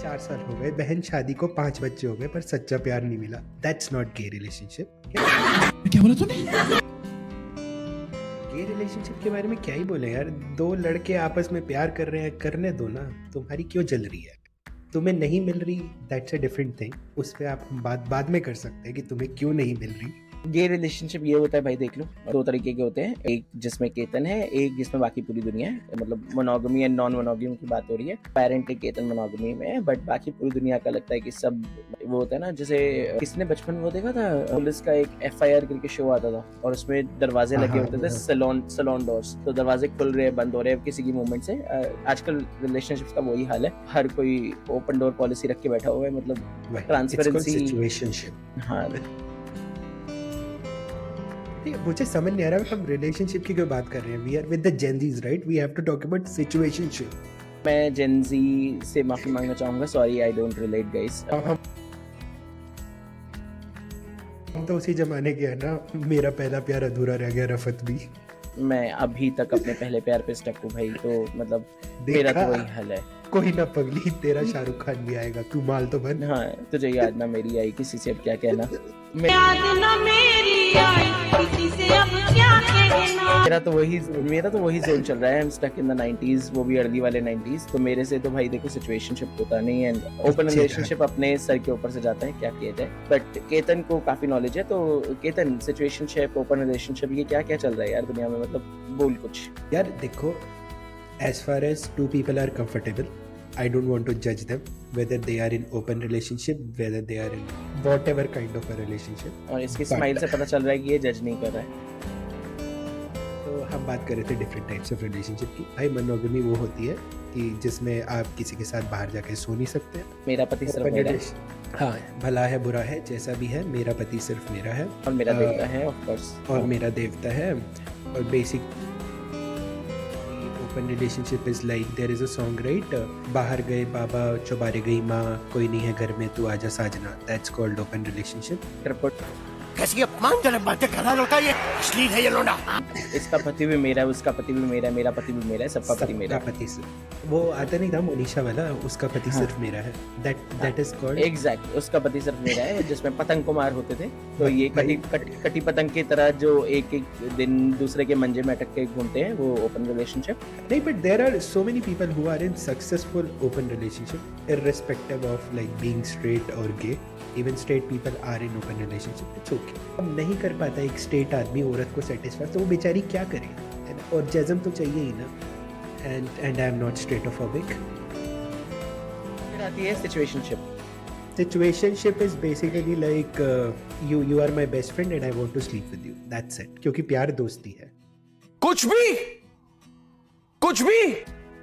4 साल हो गए, बहन शादी को 5 बच्चे हो गए, पर सच्चा प्यार नहीं मिला। That's not gay relationship. क्या बोला तूने? गे रिलेशनशिप के बारे में क्या ही बोले यार। 2 लड़के आपस में प्यार कर रहे हैं, करने दो ना। तुम्हारी क्यों जल रही है? तुम्हें नहीं मिल रही, दैट्स अ डिफरेंट थिंग। उस पे आप बात बाद में कर सकते हैं कि तुम्हें क्यों नहीं मिल रही। गे रिलेशनशिप ये होता है भाई, देख लो 2 तरीके के होते हैं, एक जिसमें केतन है, एक जिसमें बाकी पूरी दुनिया है। मतलब मोनोगमी एंड नॉन मोनोगमी की बात हो रही है। पेरेंट केतन मोनोगमी में है, बट बाकी पूरी दुनिया का लगता है कि सब वो होता है ना। जैसे किसने बचपन में वो देखा था, पुलिस का एक FIR करके शो आता था और उसमें दरवाजे लगे होते थे, सैलून डोर्स। तो दरवाजे खुल रहे हैं, बंद हो रहे हैं किसी की मूवमेंट से। आजकल रिलेशनशिप्स का वही हाल है, हर कोई ओपन डोर पॉलिसी रख के बैठा हुआ है। मतलब ट्रांसपेरेंसी। सिचुएशनशिप। हाँ, मुझे समझ नहीं आ रहा हम रिलेशनशिप की क्यों बात कर रहे हैं। We are with the Gen Zs, right? We have to talk about situationship. मैं जेनजी से माफी मांगना चाहूंगा। Sorry, I don't relate guys. हम तो उसी जमाने के हैं ना। मेरा पहला प्यार अधूरा रह गया, रफत भी। मैं अभी तक अपने पहले प्यार पे स्टक हूँ भाई। तो मतलब मेरा तो वही हाल है। कोई ना पगली, तेरा शाहरुख खान भी आएगा, तू माल तो बन। हाँ, तुझे याद ना मेरी आई, किसी से अब क्या कहना। याद ना मेरी आई, किसी से अब क्या कहना। मेरा तो वही जोन चल रहा है। I'm stuck in the 90s, वो भी अर्ली वाले 90s। तो मेरे से तो भाई देखो सिचुएशनशिप होता नहीं है, ओपन रिलेशनशिप अपने सर के ऊपर से जाता है, क्या किया जाए। बट केतन को काफी नॉलेज है। तो केतन, सिचुएशनशिप, ओपन रिलेशनशिप, ये क्या क्या चल रहा है यार दुनिया में? मतलब बोल कुछ यार देखो, as far as 2 people are comfortable, I don't want to judge them whether they are in open relationship, whether they are in whatever kind of a relationship. और इसकी स्माइल से पता चल रहा है कि ये जज नहीं कर रहा है। तो हम बात कर रहे थे डिफरेंट टाइप्स ऑफ रिलेशनशिप की। भाई मोनोगमी वो होती है कि जिसमें आप किसी के साथ बाहर जाके सो नहीं सकते। मेरा पति सिर्फ मेरा है। हाँ, भला है बुरा है जैसा भी है, मेरा पति सिर्फ मेरा है और मेरा देवता है, ऑफ कोर्स। और मेरा देवता है। और basic open relationship is like, there is a song, right? बाहर गए बाबा, चौबारे गई माँ, कोई नहीं है घर में, तू आजा साजना। That's called open relationship. कैसी अपमानजनक बातें कर रहा लौटा, ये अश्लील है ये लोंडा। इसका पति भी मेरा है, उसका पति भी मेरा है, मेरा पति भी मेरा है, सबका पति मेरा है। पति सिर्फ वो आता नहीं था मोनिशा वाला, उसका पति सिर्फ मेरा है। दैट इज कॉल्ड एग्जैक्ट, उसका पति सिर्फ मेरा है, जिसमें पतंग कुमार होते थे। तो ये कटी पतंग की तरह जो एक एक दिन दूसरे के मंजे में अटक के घूमते हैं, वो ओपन रिलेशनशिप नहीं। But there are so many people who are in successful open relationship irrespective of like being straight और gay. Even straight people are in open relationship. It's okay. अब नहीं कर पाता एक स्ट्रेट आदमी औरत को सेटिस्फाई, तो वो बेचारी क्या करे, है ना? और जज्म तो चाहिए ही ना। And I am not straightophobic. फिर आती है situationship. Situationship is basically like you are my best friend and I want to sleep with you. That's it. क्योंकि प्यार दोस्ती है। कुछ भी।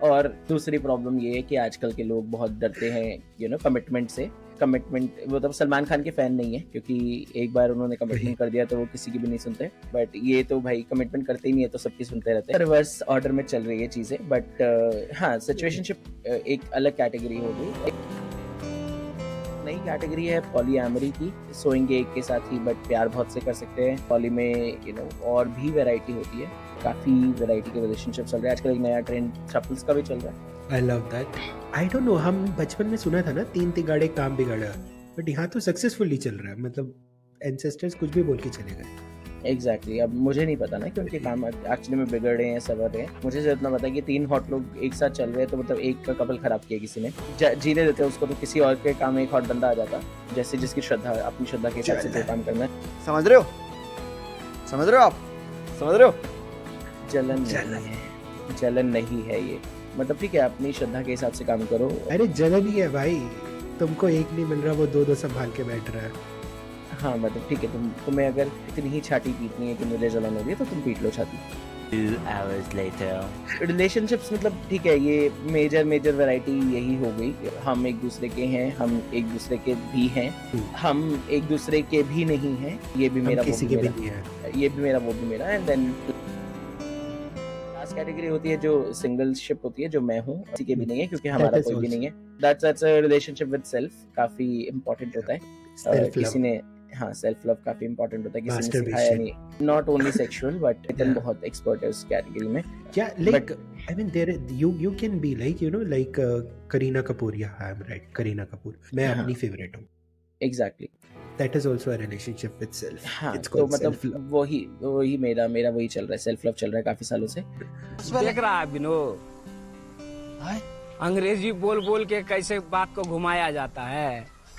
और दूसरी प्रॉब्लम ये है कि आजकल के लोग बहुत डरते हैं कमिटमेंट से। कमिटमेंट, वो तो सलमान खान के फैन नहीं है, क्योंकि एक बार उन्होंने कमिटमेंट कर दिया तो वो किसी की भी नहीं सुनते। बट ये तो भाई कमिटमेंट करते ही नहीं है, तो सबकी सुनते रहते हैं। रिवर्स ऑर्डर में चल रही है चीजें। बट हाँ, सिचुएशनशिप एक अलग कैटेगरी हो गई। नई कैटेगरी है पॉलीएमरी की। सोएंगे एक के साथ ही, बट प्यार बहुत से कर सकते हैं। पॉली में और भी वैरायटी होती है, काफी वैरायटी के रिलेशनशिप चल रहे हैं आजकल। एक नया ट्रेंड थ्रपल्स का भी चल रहा है। I love that. I don't know, हम बचपन में सुना था ना, 3 तिगाड़े काम बिगाड़ा। बट यहाँ तो सक्सेसफुली चल रहा है। मतलब एंसेस्टर्स कुछ भी बोल के चले गए। एग्जैक्टली। अब मुझे नहीं पता ना कि उनके काम एक्चुअली में बिगड़ रहे हैं, सवर रहे हैं। मुझे सिर्फ इतना पता है कि 3 हॉट लोग एक साथ चल रहे हैं, तो मतलब एक का कपल खराब किया किसी ने, जीने देते उसको, तो किसी और के काम में एक हॉट बंदा आ जाता, जैसे जिसकी श्रद्धा, अपनी श्रद्धा के हिसाब से जो काम करना है। समझ रहे हो आप? समझ रहे हो? जलन नहीं है ये। मतलब ठीक है, अपनी श्रद्धा के हिसाब से काम करो। अरे जलन ही है भाई, तुमको एक नहीं मिल रहा, वो 2 संभाल के बैठ रहा है। हाँ मतलब ठीक है, तुम्हें अगर इतनी ही छाती पीटनी है कि मुझे जलन हो रही है, तो तुम पीट लो छाती। 2 hours later. रिलेशनशिप्स मतलब ठीक है, ये मेजर वैरायटी यही हो गई। हम एक दूसरे के हैं, हम एक दूसरे के भी हैं, हम एक दूसरे के भी नहीं हैं। ये भी मेरा, किसी के भी नहीं है, ये भी मेरा, वो भी मेरा। एंड देन लास्ट कैटेगरी होती है जो सिंगलशिप होती है, जो मैं हूँ, किसी के भी नहीं है, क्योंकि हमारा कोई भी नहीं है। That's a relationship with self. काफी इंपॉर्टेंट होता है। किसी ने हाँ सेल्फ लव काफी इंपॉर्टेंट होता है, किसी ने Masturbation. सिखाया नहीं, not only sexual but Nitin बहुत एक्सपर्ट है उस कैटेगरी में. Yeah, like I mean, there you can be like like Kareena Kapoor. Yeah, I am right. Kareena Kapoor. मैं हाँ. अपनी favorite हूँ. Exactly. That is also a relationship with self. हाँ It's तो called मतलब self-love. वही मेरा वही चल रहा है, सेल्फ लव चल रहा है काफी सालों से. देख रहा है विनोद, अंग्रेजी बोल बोल के कैसे बात को घुमाया जाता है.